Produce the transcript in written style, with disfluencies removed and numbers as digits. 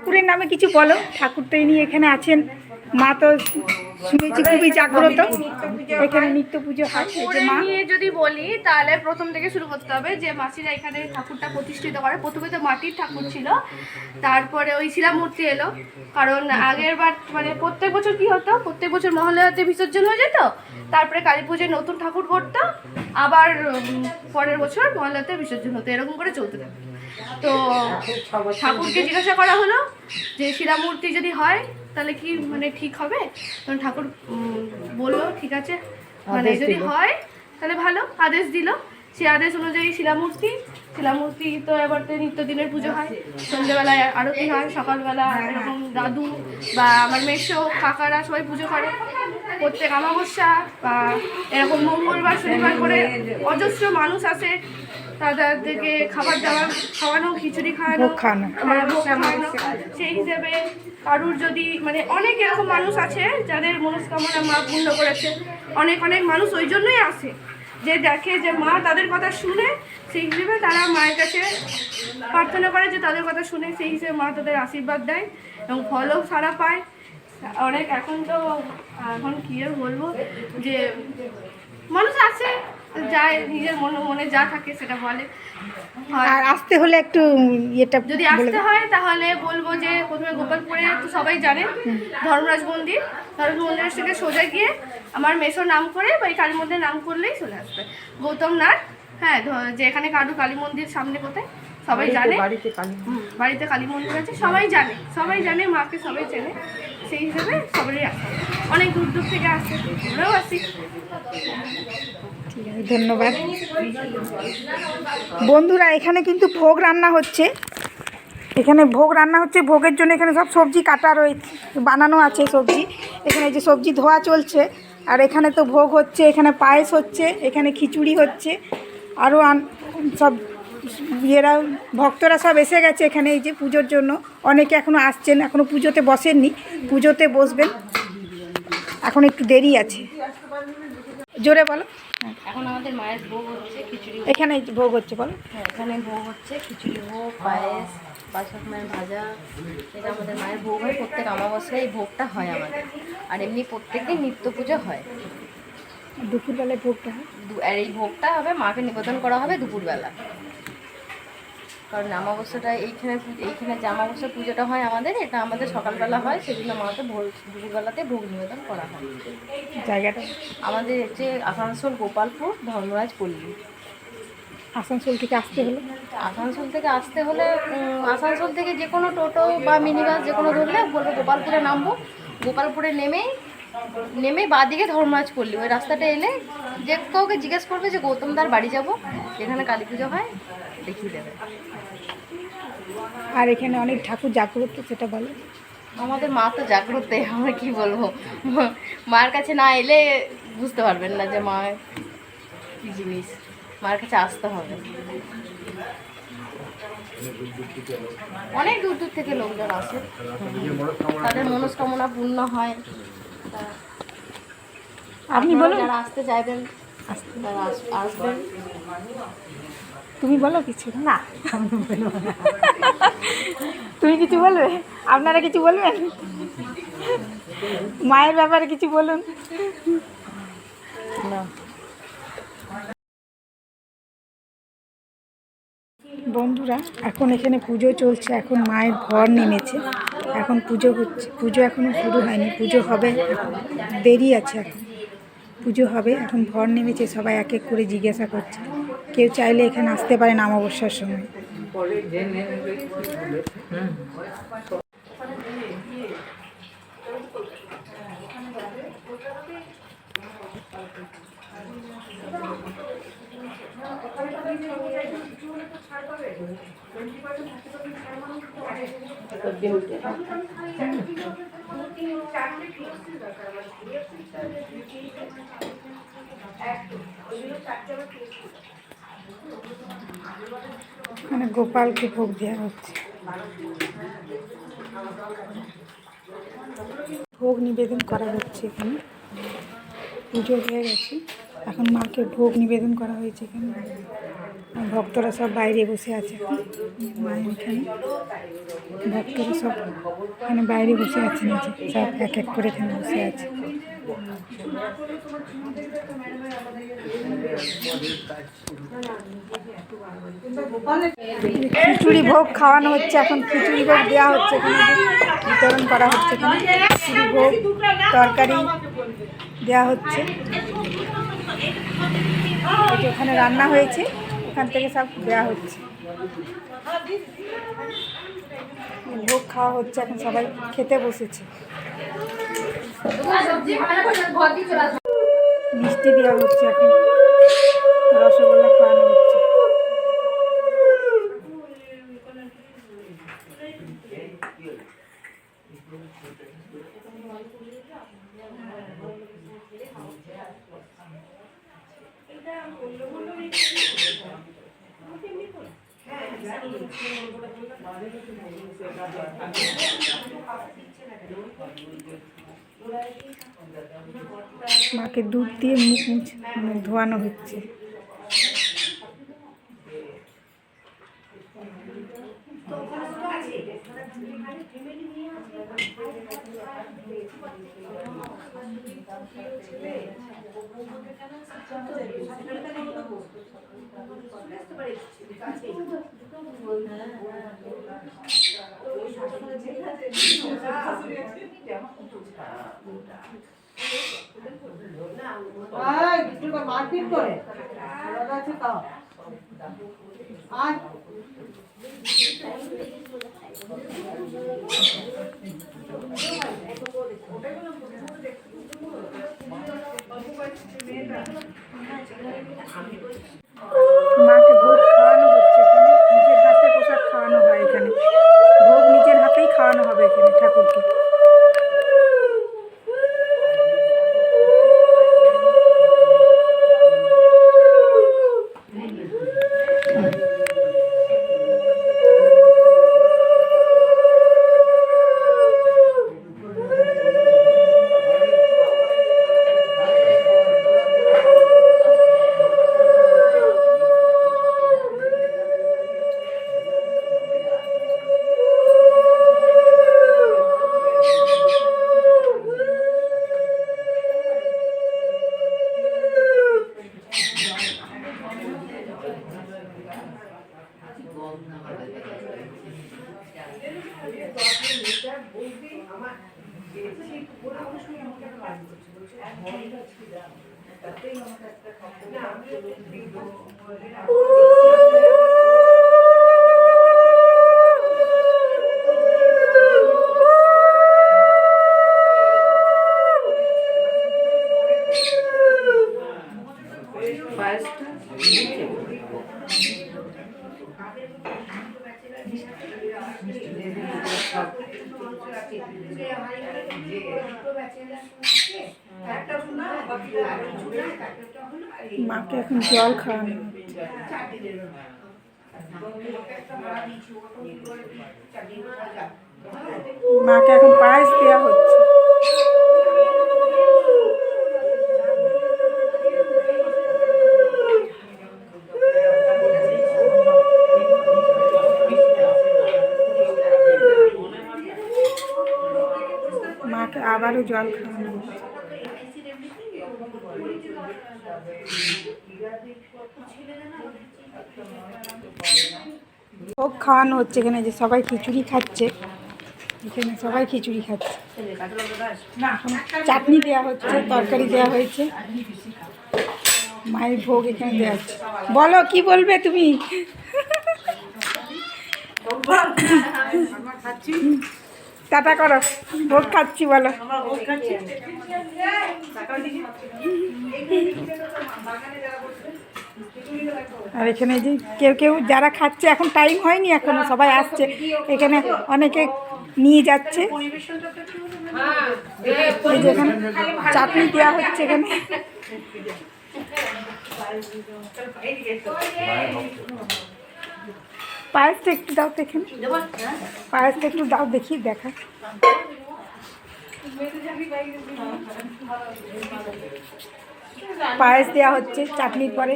ঠাকুরের নামে কিছু বলো। ঠাকুর তো ইনি এখানে আছেন, মা তো শুনেছি খুবই জাগ্রত, এখানে নিত্য পুজো হয়। মা নিয়ে যদি বলি তাহলে প্রথম থেকে শুরু করতে হবে যে মাসিরা এখানে ঠাকুরটা প্রতিষ্ঠিত করে। প্রথমে তো মাটির ঠাকুর ছিল, তারপরে ওই শিলামূর্তি এলো। কারণ আগের বার মানে প্রত্যেক বছর কি হতো, প্রত্যেক বছর মহালয়াতে বিসর্জন হয়ে যেত, তারপরে কালী পুজোয় নতুন ঠাকুর করতো, আবার পরের বছর মহালয়াতে বিসর্জন হতো, এরকম করে চলতে থাকে। তো ঠাকুরকে জিজ্ঞাসা করা হলো যে শিলামূর্তি যদি হয় তাহলে কি মানে ঠিক হবে। তখন ঠাকুর বললো ঠিক আছে, মানে যদি হয় তাহলে ভালো, আদেশ দিল। সেই আদেশ অনুযায়ী শিলামূর্তি তো এবার নিত্যদিনের পুজো হয়, সন্ধ্যেবেলায় আরতি হয়, সকালবেলা এরকম দাদু বা আমার মেসো কাকারা সবাই পুজো করে। প্রত্যেক অমাবস্যা বা এরকম মঙ্গলবার শনিবার করে অজস্র মানুষ আসে, তাদেরকে খাবার দাবার খাওয়ানো, খিচুড়ি খাওয়ানো, সেই হিসেবে কারুর যদি মানে অনেক এরকম মানুষ আছে যাদের মনস্কামনা মা পূর্ণ করেছে। অনেক মানুষ ওই জন্যই আসে যে দেখে যে মা তাদের কথা শুনে, সেই হিসেবে তারা মায়ের কাছে প্রার্থনা করে যে তাদের কথা শুনে, সেই হিসেবে মা তাদের আশীর্বাদ দেয় এবং ফলও সারা পায় অনেক। এখন কি আর বলবো, যে মানুষ আছে যায় নিজের মনে যা থাকে সেটা বলে। আর আসতে হলে একটু এটা যদি আসতে হয় তাহলে বলবো যে প্রথমে গোপালপুরে তো সবাই জানে ধর্মরাজ মন্দিরের থেকে সোজা গিয়ে আমার মেসোর নাম করে বা এই কালী মন্দিরের নাম করলেই চলে আসবে গৌতম নাথ। হ্যাঁ, যে এখানে কালী মন্দির সামনে কোথায় সবাই জানে, বাড়িতে কালী মন্দির আছে, সবাই জানে মাকে, সবাই চেনে। সেই হিসেবে সবারই আসে, অনেক দূর থেকে আসে, আমরাও আসি। ঠিক আছে, ধন্যবাদ বন্ধুরা। এখানে কিন্তু ভোগ রান্না হচ্ছে, ভোগের জন্য এখানে সব সবজি কাটা রয়েছে, বানানো আছে সবজি। এখানে যে সবজি ধোয়া চলছে, আর এখানে তো ভোগ হচ্ছে, এখানে পায়েস হচ্ছে, এখানে খিচুড়ি হচ্ছে, আরও সব ইয়েরা ভক্তরা সব এসে গেছে এখানে এই যে পুজোর জন্য। অনেকে এখনও আসছেন, এখনও পুজোতে বসেননি, পুজোতে বসবেন, এখন একটু দেরি আছে। জোরে বলো। এখন আমাদের মায়ের ভোগ হচ্ছে খিচুড়ি, এখানে ভোগ হচ্ছে বলো। হ্যাঁ, এখানে ভোগ হচ্ছে খিচুড়ি ভোগ, পায়েস, বাদশাহ মায়ের ভাজা, এটা আমাদের মায়ের ভোগ হয়। প্রত্যেক অমাবস্যায় এই ভোগটা হয় আমাদের, আর এমনি প্রত্যেকদিন নিত্য পুজো হয়। দুপুরবেলায় ভোগটা হয়, আর এই ভোগটা হবে মাকে নিবেদন করা হবে দুপুরবেলা। কারণ অমাবস্যাটা এইখানে যে অমাবস্যা পুজোটা হয় আমাদের, এটা আমাদের সকালবেলা হয়, সেজন্য মাকে দুপুরবেলাতে ভোগ নিবেদন করা হয়। জায়গাটা আমাদের হচ্ছে আসানসোল গোপালপুর ধর্মরাজ পল্লী। আসানসোল থেকে আসতে হলে আসানসোল থেকে যে কোনো টোটো বা মিনি বাস যে কোনো ধরলে বলবো গোপালপুরে নামবো। গোপালপুরে নেমে বাঁদিকে ধর্মরাজ পল্লী, ওই রাস্তাটা এলে যে কাউকে জিজ্ঞেস করবে যে গৌতমদার বাড়ি যাব, যেখানে কালী পুজো হয়, দেখিয়ে দেবে। আর এখানে অনেক ঠাকুর জাগ্রত, সেটা বলো। আমাদের মা তো জাগ্রত, আমরা কি বলবো, মার কাছে না এলে বুঝতে পারবেন না যে মা কী জিনিস। মার কাছে আসতে হবে। অনেক দূর থেকে লোকজন আসে, তাদের মনস্কামনা পূর্ণ হয়। আপনি বলো, যারা আসতে চাইবেন তারা আসবেন। তুমি বলো কিছু। না, তুমি কিছু বলবে, আপনারা কিছু বলবেন, মায়ের ব্যাপারে কিছু বলুন না। বন্ধুরা, এখন এখানে পুজো চলছে, এখন মায়ের ঘর নেমেছে, এখন পুজো হচ্ছে। পুজো এখনও শুরু হয়নি, পুজো হবে, দেরি আছে, এখন পুজো হবে। এখন ঘর নেমেছে, সবাই এক এক করে জিজ্ঞাসা করছে। কেউ চাইলে এখানে আসতে পারেন অমাবস্যার সময়। মানে গোপালকে ভোগ দেওয়া হচ্ছে, ভোগ নিবেদন করা হচ্ছে। এখানে পুজো হয়ে গেছে, এখন মাকে ভোগ নিবেদন করা হয়েছে এখানে। ভক্তরা সব বাইরে বসে আছে মায়ের এখানে। ভক্তরা সব এখানে বাইরে বসে আছে, নিচে সব এক এক করে এখানে বসে আছে। খিচুড়ি ভোগ খাওয়ানো হচ্ছে, এখন খিচুড়ি ভোগ দেওয়া হচ্ছে, এখানে বিতরণ করা হচ্ছে। এখানে খিচুড়ি ভোগ তরকারি দেওয়া হচ্ছে। ওখানে রান্না হয়েছে, ওখান থেকে সব দেওয়া হচ্ছে, ভোগ খাওয়া হচ্ছে। এখন সবাই খেতে বসেছে। মিষ্টি দেওয়া হচ্ছে, এখন রসগোল্লা খাওয়ানো হচ্ছে। মাকে দুধ দিয়ে মুখ ধোয়ানো হচ্ছে। মারপিট করে মাকে ভোগ খাওয়ানো হচ্ছে। এখানে নিজের হাতে প্রসাদ খাওয়ানো হয়, এখানে ভোগ নিজের হাতেই খাওয়ানো হবে এখানে ঠাকুরকে। মাকে এখন জল খাওয়ানো হচ্ছে। মাকে এখন পায়েস দেওয়া হচ্ছে। মাকে আবারও জল খাওয়ানো হচ্ছে। ভোগ খাওয়ানো হচ্ছে এখানে, যে সবাই খিচুড়ি খাচ্ছে, এখানে সবাই খিচুড়ি খাচ্ছে। চাটনি দেওয়া হচ্ছে, তরকারি দেওয়া হয়েছে, মায়ের ভোগ এখানে দেওয়া হচ্ছে। বলো কি বলবে তুমি? টাটা করো, ভোগ খাচ্ছি বলো। আর এখানে যে কেউ কেউ যারা খাচ্ছে, এখন টাইম হয়নি, এখনো সবাই আসছে, এখানে অনেকে নিয়ে যাচ্ছে। এই যে এখানে চাটনি দেওয়া হচ্ছে, এখানে পায়েসটা একটু দাও তো, এখানে পায়েসটা একটু দাও, দেখি দেখা। পায়েস দেওয়া হচ্ছে চাটনির পরে।